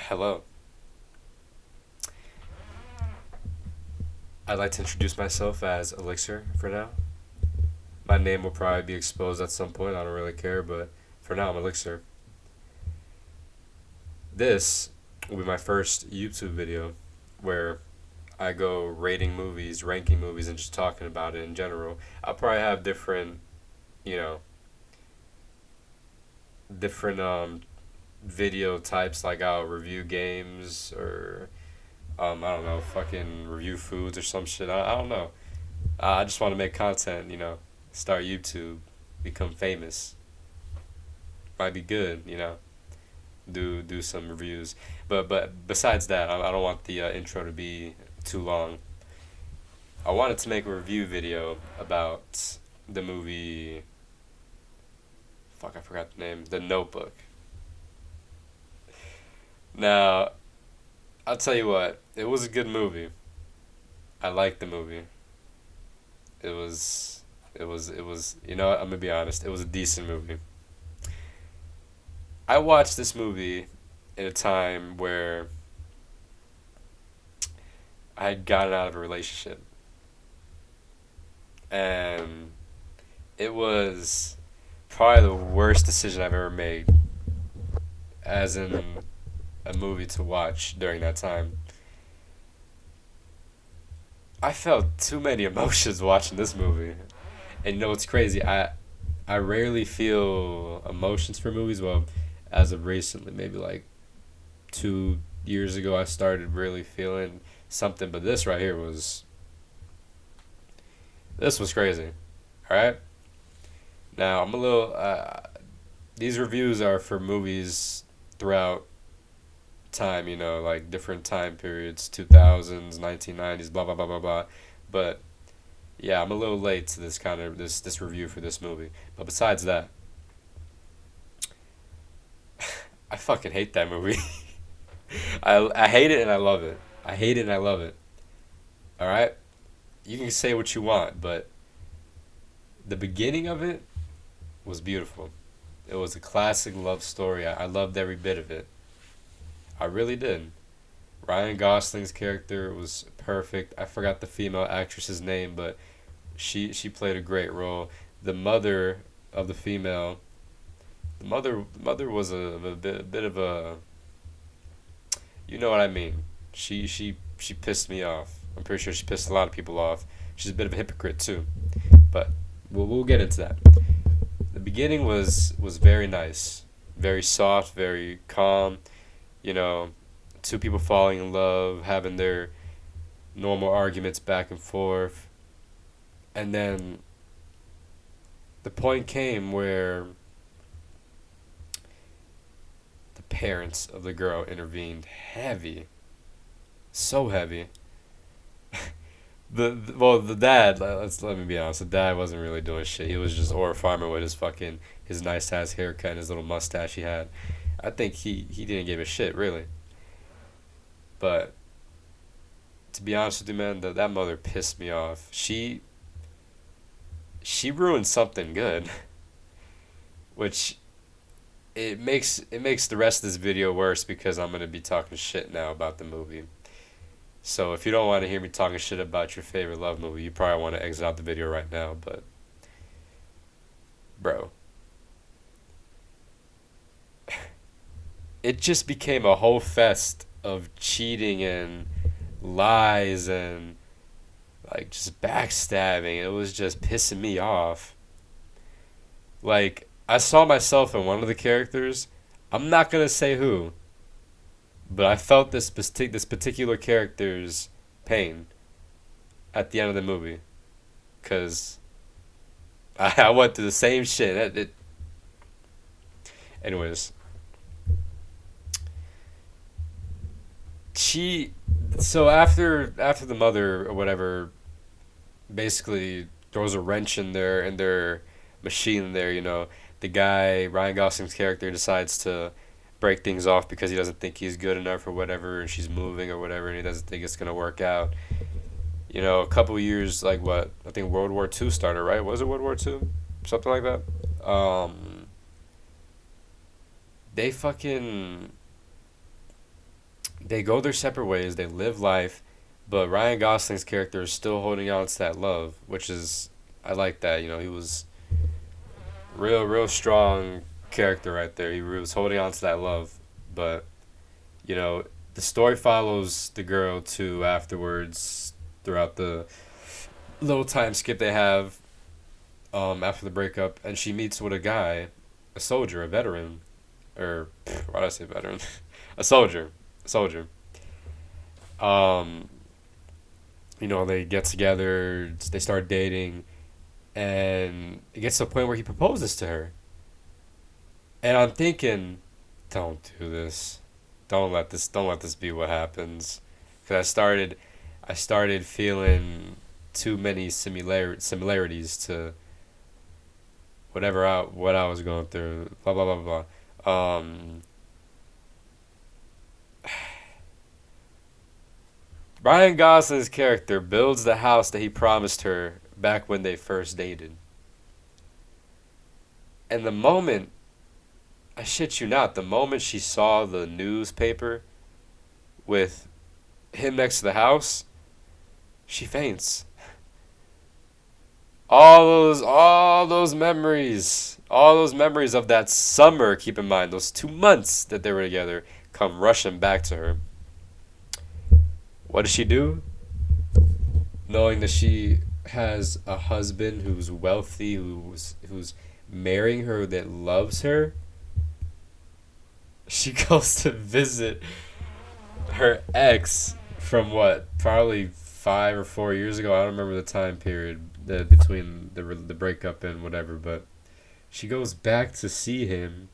Hello. I'd like to introduce myself as Elixir for now. My name will probably be exposed at some point. I don't really care, but for now, I'm Elixir. This will be my first YouTube video where I go rating movies, ranking movies, and just talking about it in general. I'll probably have you know, different video types like I'll review games or I don't know, fucking review foods or some shit. I don't know. I just want to make content, start YouTube, become famous. Might be good, do some reviews. But besides that, I don't want the intro to be too long. I wanted to make a review video about the movie. Fuck, I forgot the name. The Notebook. Now, I'll tell you what. It was a good movie. I liked the movie. It was. It was. You know what? I'm gonna be honest. It was a decent movie. I watched this movie in a time where I had gotten out of a relationship, and it was probably the worst decision I've ever made, as in a movie to watch during that time. I felt too many emotions watching this movie, and you know what's crazy? I rarely feel emotions for movies. Well, as of recently, maybe like 2 years ago, I started really feeling something. But this was crazy. All right. Now I'm a little. These reviews are for movies throughout time. Like different time periods, 2000s, 1990s, blah blah blah blah blah. But yeah, I'm a little late to this kind of this review for this movie. But besides that, I fucking hate that movie. I hate it and I love it. I hate it and I love it. All right, you can say what you want, but the beginning of it was beautiful. It was a classic love story. I loved every bit of it. I really did. Ryan Gosling's character was perfect. I forgot the female actress's name, but she played a great role. The mother of the female, the mother was a bit of a, you know what I mean. She pissed me off. I'm pretty sure she pissed a lot of people off. She's a bit of a hypocrite too, but we'll get into that. The beginning was very nice, very soft, very calm. You know, two people falling in love, having their normal arguments back and forth, and then the point came where the parents of the girl intervened heavy, so heavy. The dad, let me be honest, the dad wasn't really doing shit. He was just Or Farmer with his nice ass haircut and his little mustache he had. I think he didn't give a shit really. But to be honest with you, man, that mother pissed me off. She ruined something good, which it makes the rest of this video worse because I'm gonna be talking shit now about the movie. So if you don't want to hear me talking shit about your favorite love movie, you probably want to exit out the video right now. But bro, it just became a whole fest of cheating and lies and like just backstabbing. It was just pissing me off. Like I saw myself in one of the characters. I'm not gonna say who, but I felt this particular character's pain at the end of the movie, cause I went through the same shit. Anyways, she so after the mother or whatever basically throws a wrench in their machine there, the guy Ryan Gosling's character decides to break things off because he doesn't think he's good enough or whatever, and she's moving or whatever, and he doesn't think it's gonna work out. A couple years, like what, I think World War II started, right? Was it World War II, something like that? They fucking they go their separate ways. They live life, but Ryan Gosling's character is still holding on to that love, which is I like that. You know, he was real strong character right there. He was holding on to that love, but you know, the story follows the girl too afterwards throughout the little time skip they have after the breakup, and she meets with a guy, a soldier, a veteran, or why did I say veteran? A soldier. Um, you know, they get together, they start dating, and it gets to a point where he proposes to her. And I'm thinking, don't do this. Don't let this be what happens. Cuz I started feeling too many similarities to what I was going through. Blah blah blah blah. Ryan Gosling's character builds the house that he promised her back when they first dated. And the moment, I shit you not, the moment she saw the newspaper with him next to the house, she faints. All those memories of that summer, keep in mind, those 2 months that they were together, come rushing back to her. What does she do? Knowing that she has a husband who's wealthy, who's marrying her, that loves her, she goes to visit her ex from what, probably 5 or 4 years ago. I don't remember the time period between the breakup and whatever, but she goes back to see him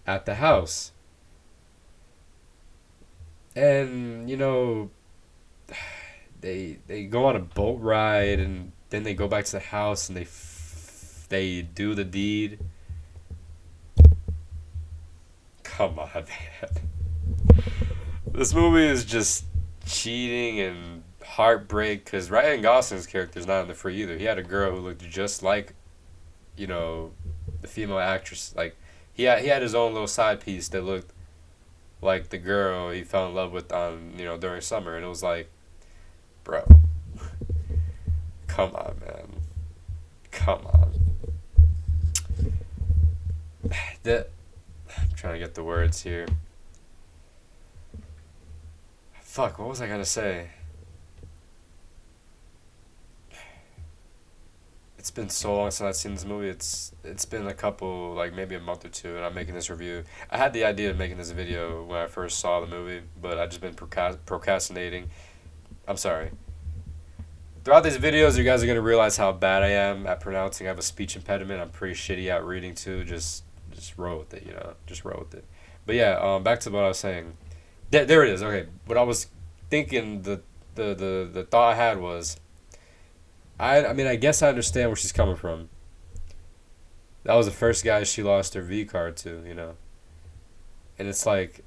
at the house. And you know, they go on a boat ride, and then they go back to the house, and they do the deed. Come on, man. This movie is just cheating and heartbreak, because Ryan Gosling's character is not in the free either. He had a girl who looked just like, you know, the female actress. Like he had his own little side piece that looked like the girl he fell in love with on, you know, during summer, and it was like, bro, come on, man, come on. The I'm trying to get the words here. Fuck, what was I gonna say? It's been so long since I've seen this movie. It's been a couple, like maybe a month or two, and I'm making this review. I had the idea of making this video when I first saw the movie, but I've just been procrastinating. I'm sorry. Throughout these videos, you guys are gonna realize how bad I am at pronouncing. I have a speech impediment. I'm pretty shitty at reading too. Just roll with it, you know. Just roll with it. But yeah, back to what I was saying. There it is. Okay, what I was thinking, the thought I had was, I mean, I guess I understand where she's coming from. That was the first guy she lost her V card to, you know. And it's like,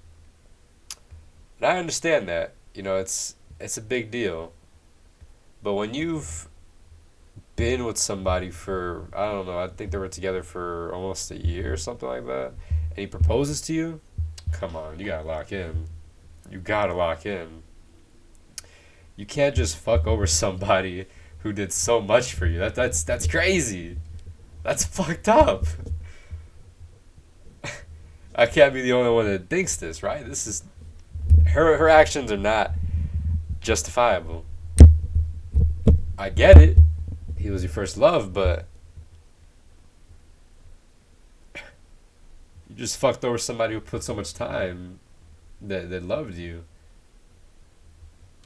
and I understand that, you know, it's a big deal. But when you've been with somebody for, I don't know, I think they were together for almost a year or something like that, and he proposes to you, come on, you gotta lock in. You gotta lock in. You can't just fuck over somebody who did so much for you. That's crazy. That's fucked up. I can't be the only one that thinks this, right? This is her actions are not justifiable. I get it. He was your first love, but you just fucked over somebody who put so much time that loved you.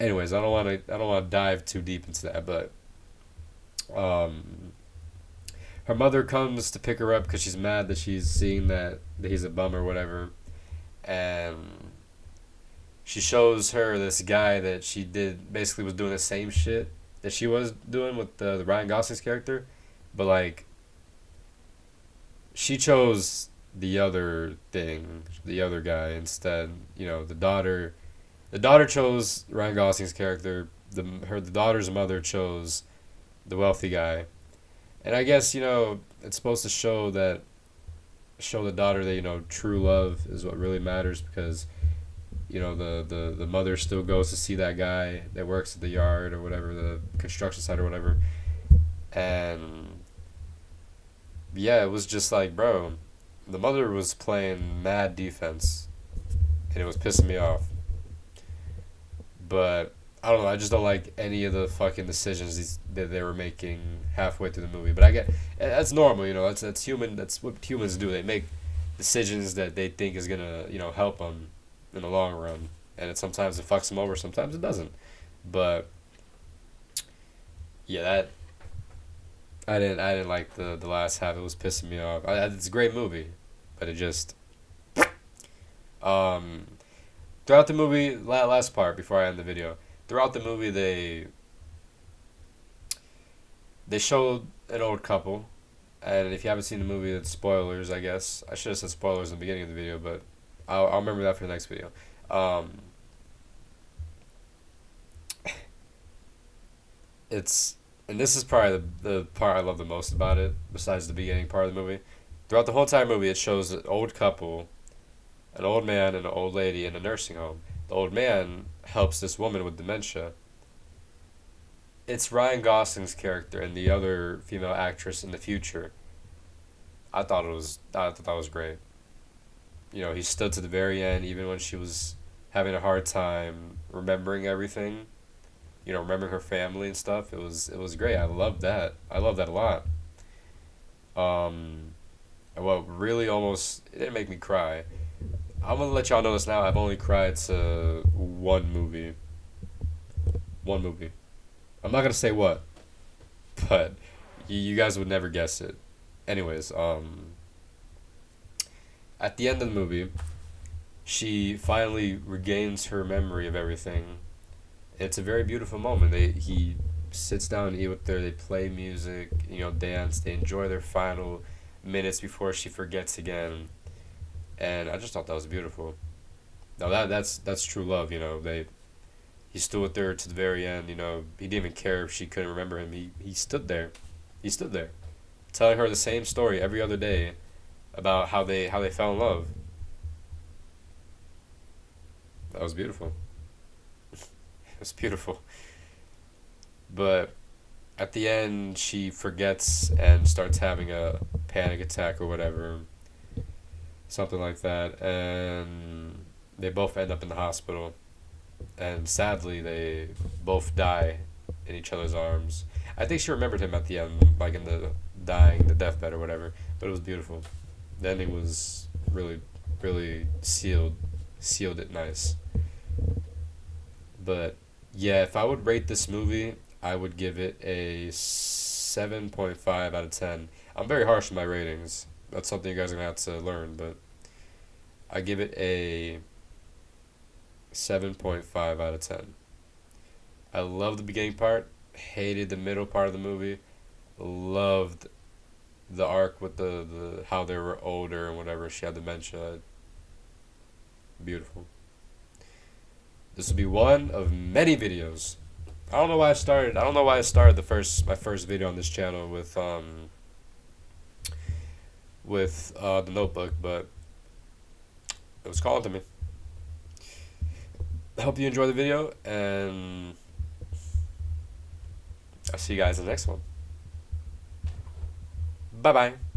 Anyways, I don't want to dive too deep into that, but um her mother comes to pick her up because she's mad that she's seeing that he's a bum or whatever, and she shows her this guy that she did basically was doing the same shit that she was doing with the Ryan Gosling's character, but like she chose the other thing, the other guy instead. You know, the daughter chose Ryan Gosling's character. The daughter's mother chose the wealthy guy, and I guess, you know, it's supposed to show the daughter that, you know, true love is what really matters, because You know, the mother still goes to see that guy that works at the yard or whatever, the construction site or whatever. And yeah, it was just like, bro, the mother was playing mad defense, and it was pissing me off. But I don't know. I just don't like any of the fucking decisions that they were making halfway through the movie. But I get that's normal, you know. That's human. That's what humans do. They make decisions that they think is gonna help them in the long run, and sometimes it fucks them over. Sometimes it doesn't. But yeah, that I didn't like the last half. It was pissing me off. It's a great movie, but it just um throughout the movie, last part before I end the video. Throughout the movie, they showed an old couple, and if you haven't seen the movie, it's spoilers. I guess I should have said spoilers in the beginning of the video, but I'll remember that for the next video. Um, it's and this is probably the part I love the most about it, besides the beginning part of the movie. Throughout the whole entire movie, it shows an old couple, an old man and an old lady in a nursing home. The old man helps this woman with dementia. It's Ryan Gosling's character and the other female actress in the future. I thought that was great. You know, he stood to the very end, even when she was having a hard time remembering everything. You know, remembering her family and stuff. It was great. I loved that. I love that a lot. Um, what really almost it didn't make me cry. I'm gonna let y'all know this now. I've only cried to one movie. One movie. I'm not gonna say what, but you guys would never guess it. Anyways, at the end of the movie, she finally regains her memory of everything. It's a very beautiful moment. He sits down and eat with her. They play music, dance. They enjoy their final minutes before she forgets again. And I just thought that was beautiful. Now that's true love. He stood with her to the very end. He didn't even care if she couldn't remember him. He stood there. He stood there, telling her the same story every other day about how they fell in love. That was beautiful. It was beautiful. But at the end, she forgets and starts having a panic attack or whatever, something like that, and they both end up in the hospital. And sadly, they both die in each other's arms. I think she remembered him at the end, like in the deathbed or whatever. But it was beautiful. The ending was really, really sealed it nice. But yeah, if I would rate this movie, I would give it a 7.5 out of 10. I'm very harsh in my ratings. That's something you guys are gonna have to learn, but I give it a 7.5 out of 10. I love the beginning part, hated the middle part of the movie, loved the arc with the how they were older and whatever. She had dementia. Beautiful. This will be one of many videos. I don't know why I started. I don't know why I started my first video on this channel with the Notebook, but it was calling to me. I hope you enjoy the video, and I'll see you guys in the next one. Bye bye.